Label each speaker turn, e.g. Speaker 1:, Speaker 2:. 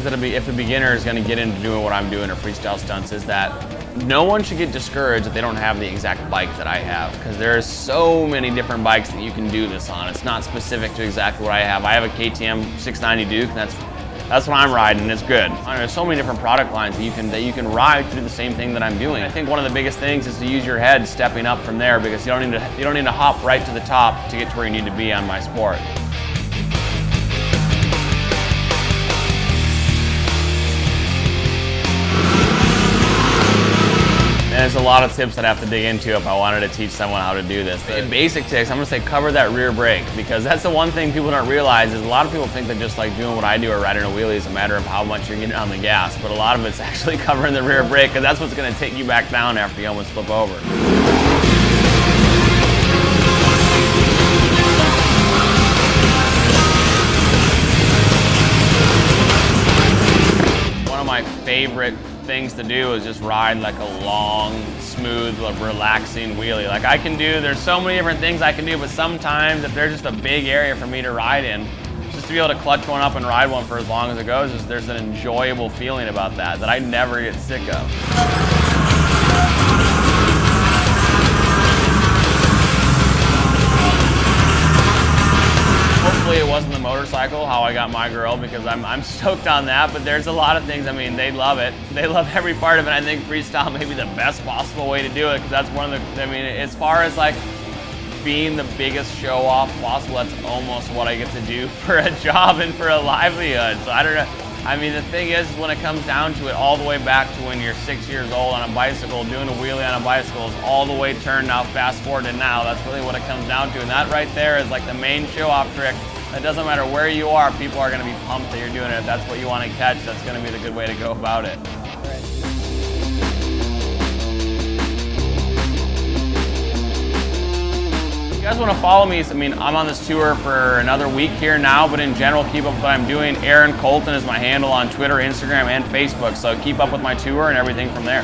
Speaker 1: things that if a beginner is going to get into doing what I'm doing or freestyle stunts is that no one should get discouraged if they don't have the exact bike that I have, because there's so many different bikes that you can do this on. It's not specific to exactly what I have. I have a KTM 690 Duke, and that's what I'm riding, and it's good. There's so many different product lines that you can ride to do the same thing that I'm doing. I think one of the biggest things is to use your head stepping up from there, because you don't need to hop right to the top to get to where you need to be on my sport. And there's a lot of tips that I have to dig into if I wanted to teach someone how to do this. The basic tips, I'm gonna say cover that rear brake, because that's the one thing people don't realize is a lot of people think that just like doing what I do or riding a wheelie is a matter of how much you're getting on the gas, but a lot of it's actually covering the rear brake, because that's what's gonna take you back down after you almost flip over. One of my favorite things to do is just ride like a long, smooth, relaxing wheelie. Like there's so many different things I can do, but sometimes if there's just a big area for me to ride in, just to be able to clutch one up and ride one for as long as it goes, there's an enjoyable feeling about that I never get sick of. Hopefully it wasn't the motorcycle, how I got my girl, because I'm stoked on that, but there's a lot of things, I mean, they love it. They love every part of it. I think freestyle may be the best possible way to do it, because that's one of the, I mean, as far as like being the biggest show off possible, that's almost what I get to do for a job and for a livelihood. So I don't know. I mean, the thing is, when it comes down to it, all the way back to when you're 6 years old on a bicycle, doing a wheelie on a bicycle is all the way turned now, fast forward to now. That's really what it comes down to. And that right there is like the main show-off trick. It doesn't matter where you are, people are going to be pumped that you're doing it. If that's what you want to catch, that's going to be the good way to go about it. If you guys want to follow me, I mean, I'm on this tour for another week here now, but in general, keep up with what I'm doing. Colton is my handle on Twitter, Instagram, and Facebook, so keep up with my tour and everything from there.